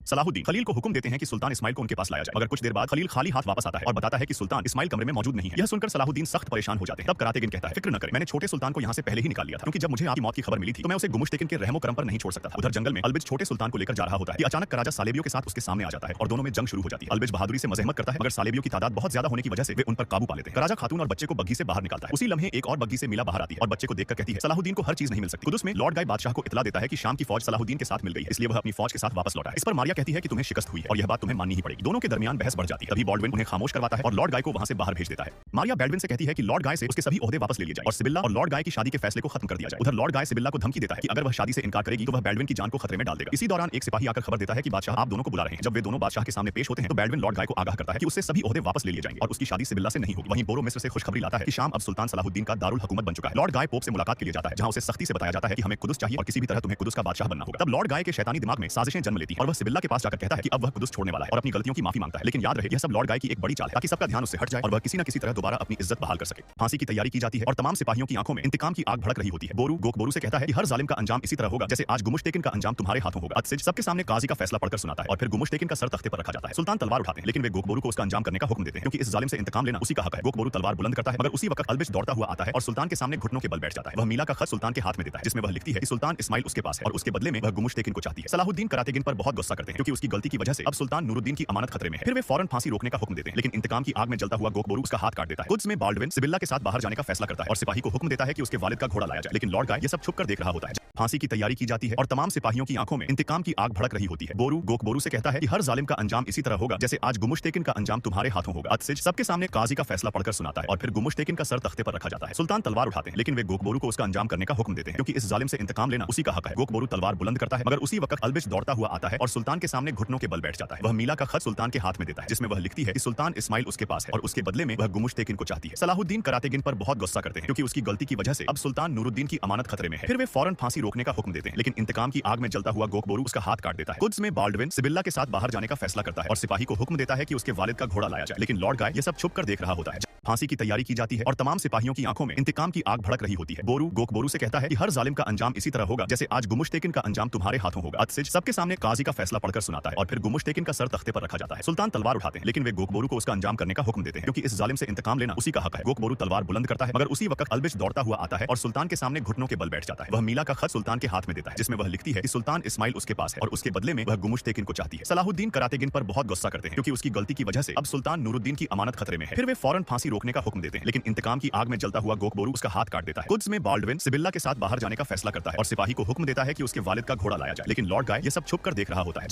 सलाहुद्दीन खलील को हुक्म देते हैं कि सुल्तान इस्माइल को उनके पास लाया जाए, मगर कुछ देर बाद खलील खाली हाथ वापस आता है और बताता है कि सुल्तान इस्माइल कमरे में मौजूद नहीं है। यह सुनकर सलाहुद्दीन सख्त परेशान हो जाते हैं। तब करातेगिन कहता है, फिक्र न करें, मैंने छोटे सुल्तान को यहाँ से पहले ही निकाल लिया था, क्योंकि जब मुझे आपकी मौत की खबर मिली थी तो मैं उसे गुमुश्तेकिन के रहमो करम पर नहीं छोड़ सकता था। उधर जंगल में अल्बिज छोटे सुल्तान को लेकर जा रहा होता है कि अचानक कराजा सालेबियों के साथ उसके सामने आ जाता है और दोनों में जंग शुरू हो जाती है। अल्बिज बहादुरी से मजहमत करता है, मगर सालेबियों की तादाद बहुत ज्यादा होने की वजह से वे उन पर काबू पा लेते हैं। कराजा खातून और बच्चे को बग्घी से बाहर निकालता है। उसी लम्हे एक और बग्घी से मिला बाहर आती है और बच्चे को देखकर कहती है, सलाहुद्दीन को हर चीज नहीं मिल सकती। कुदुस में लॉर्ड गाय बादशाह को इतला देता है कि शाम की फौज सलाहुद्दीन के साथ मिल गई है, इसलिए वह अपनी फौज के साथ वापस लौटा है। इस पर मारिया कहती है कि तुम्हें शिकस्त हुई है और यह बात तुम्हें माननी ही पड़ेगी। दोनों के दरमियान बहस बढ़ जाती है। तभी बॉल्डविन उन्हें खामोश करवाता है और लॉर्ड गाय को वहां से बाहर भेज देता है। मारिया बैल्डविन से कहती है कि लॉर्ड गाय से उसके सभी ओहदे वापस ले लिए जाए और सिबिल्ला और लॉर्ड गाय की शादी के फैसले को खत्म कर दिया जाए। उधर लॉर्ड गाय सिबिल्ला को धमकी देता है कि अगर वह शादी से इनकार करेगी तो वह बैल्डविन की जान को खतरे में डाल देगा। इसी दौरान एक सिपाही आकर खबर देता है कि बादशाह आप दोनों को बुला रहे हैं। जब वे दोनों बादशाह के सामने पेश होते हैं तो बैल्डविन लॉर्ड गाय को आगाह करता है कि उससे सभी ओहदे वापस ले लिए जाएंगे और उसकी शादी सिबिल्ला से नहीं होगी। वहीं बोरो मिस्र से खुशखबरी लाता है कि शाम अब सुल्तान सलाहुद्दीन का दारुल हुकूमत बन चुका है। लॉर्ड गाय पोप से मुलाकात के लिए जाता है, जहां उसे सख्ती से बताया जाता है कि हमें कुदुस चाहिए और किसी भी तरह तुम्हें कुदुस का बादशाह बनना होगा। तब लॉर्ड गाय के शैतानी दिमाग में साजिशें जन्म लेती हैं और वह सिबिल्ला के पास जाकर कहता है कि अब वह कुदुस छोड़ने वाला है और अपनी गलतियों की माफी मांगता है। लेकिन याद रहे, यह सब लॉर्ड गाय की एक बड़ी चाल है ताकि सबका ध्यान उससे हट जाए और वह किसी न किसी तरह दोबारा अपनी इज्जत बहाल कर सके। फांसी की तैयारी की जाती है और तमाम सिपाहियों की आंखों में इंतकाम की आग भड़क रही होती है। बोरू गोकबोरू से कहता है कि हर जालिम का अंजाम इसी तरह होगा जैसे आज गुमुश्तेकिन का अंजाम तुम्हारे हाथों होगा। अत्सिज सबके सामने काजी का फैसला पढ़कर सुनाता है और फिर गुमुश्तेकिन का सर तख्ते पर रखा जाता है। सुल्तान तलवार उठाते हैं, लेकिन वे गोकबोरू को उसका अंजाम करने का हुक्म देते हैं, क्योंकि इस जालिम से इंतकाम लेना उसी का हक है। गोकबोरू तलवार बुलंद करता है, मगर उसी वक्त अल्बिज दौड़ता हुआ आता है और सुल्तान के सामने घुटनों के बल बैठ जाता है। वह मीला का खत सुल्तान के हाथ में देता है, जिसमें वह लिखती है कि सुल्तान इस्माइल उसके पास है और उसके बदले में वह गुमुश्तेकिन को चाहती है। सलाहुद्दीन करातेगिन पर बहुत गुस्सा करते हैं, क्योंकि उसकी गलती की वजह से अब सुल्तान नूरुद्दीन की अमानत खतरे में है। फिर वे फौरन फांसी रोकने का हुक्म देते हैं, लेकिन इंतकाम की आग में जलता हुआ गोकबोरू उसका हाथ काट देता है। कुद्स में बॉल्डविन सिबिल्ला के साथ बाहर जाने का फैसला करता है और सिपाही को हुक्म देता है कि उसके वालिद का घोड़ा लाया जाए, लेकिन लॉर्ड गाय ये सब छुपकर देख रहा होता है। फांसी की तैयारी की जाती है और तमाम सिपाहियों की आंखों में इंतकाम की आग भड़क रही होती है। बोरू गोकबोरू से कहता है कि हर जालिम का अंजाम इसी तरह होगा जैसे आज गुमुश्तेकिन का अंजाम तुम्हारे हाथों होगा। अत्सिज सबके सामने काजी का फैसला पढ़कर सुनाता है और फिर गुमुश्तेकिन का सर तख्ते पर रखा जाता है। सुल्तान तलवार उठाते हैं, लेकिन वे गोकबोरू को उसका अंजाम करने का हुक्म देते हैं, क्योंकि इस जालिम से इंतकाम लेना उसी का हक है। गोकबोरू तलवार बुलंद करता है, मगर उसी वक्त अल्बिज दौड़ता हुआ आता है और सुल्तान के सामने घुटनों के बल बैठ जाता है। वह मीला का खत सुल्तान के हाथ में देता है, जिसमें वह लिखती है कि सुल्तान इस्माइल उसके पास है और उसके बदले में वह गुमुश्तेकिन को चाहती है। सलाहुद्दीन करातेगिन पर बहुत गुस्सा करते हैं, क्योंकि उसकी गलती की वजह से अब सुल्तान नूरुद्दीन की अमानत खतरे में है। फिर वे फौरन फांसी रोकने का हुक्म देते हैं, लेकिन इंतकाम की आग में जलता हुआ गोकबोरू उसका हाथ काट देता है। कुद्स में बॉल्डविन सिबिल्ला के साथ बाहर जाने का फैसला करता है और सिपाही को हुक्म देता है कि उसके वालिद का घोड़ा लाया जाए, लेकिन लॉर्ड गाय ये सब छुपकर देख रहा होता है। फांसी की तैयारी की जाती है और तमाम सिपाहियों की आंखों में इंतकाम की आग भड़क रही होती है। बोरू गोकबोरू से कहता है कि हर जालिम का अंजाम इसी तरह होगा जैसे आज गुमुश्तेकिन का अंजाम तुम्हारे हाथों होगा। अत्सिज सबके सामने काजी का फैसला पढ़कर सुनाता है और फिर गुमुश्तेकिन का सर तख्ते पर रखा जाता है। सुल्तान तलवार उठाते हैं, लेकिन वे गोकबोरू को उसका अंजाम करने का हुक्म देते हैं, क्योंकि इस जालिम से इंतकाम लेना उसी का हक है। गोकबोरू तलवार बुलंद करता है, मगर उसी वक्त अल्बिज दौड़ता हुआ आता है और सुल्तान के सामने घुटनों के बल बैठ जाता है। वह मीला का खत सुल्तान के हाथ में देता है, जिसमें वह लिखती है कि सुल्तान इस्माइल उसके पास है और उसके बदले में वह गुमुश्तेकिन को चाहती है। सलाहुद्दीन करातेगिन पर बहुत गुस्सा करते हैं, क्योंकि उसकी गलती की वजह से अब सुल्तान नूरुद्दीन की अमानत खतरे में है। फिर वे फौरन फांसी रोकने का हुक्म देते हैं, लेकिन इंतकाम की आग में जलता हुआ गोकबोरू उसका हाथ काट देता है। कुद्स में बॉल्डविन सिबिल्ला के साथ बाहर जाने का फैसला करता है और सिपाही को हुक्म देता है कि उसके वालिद का घोड़ा लाया जाए, लेकिन लॉर्ड गाय ये सब छुपकर देख रहा होता है।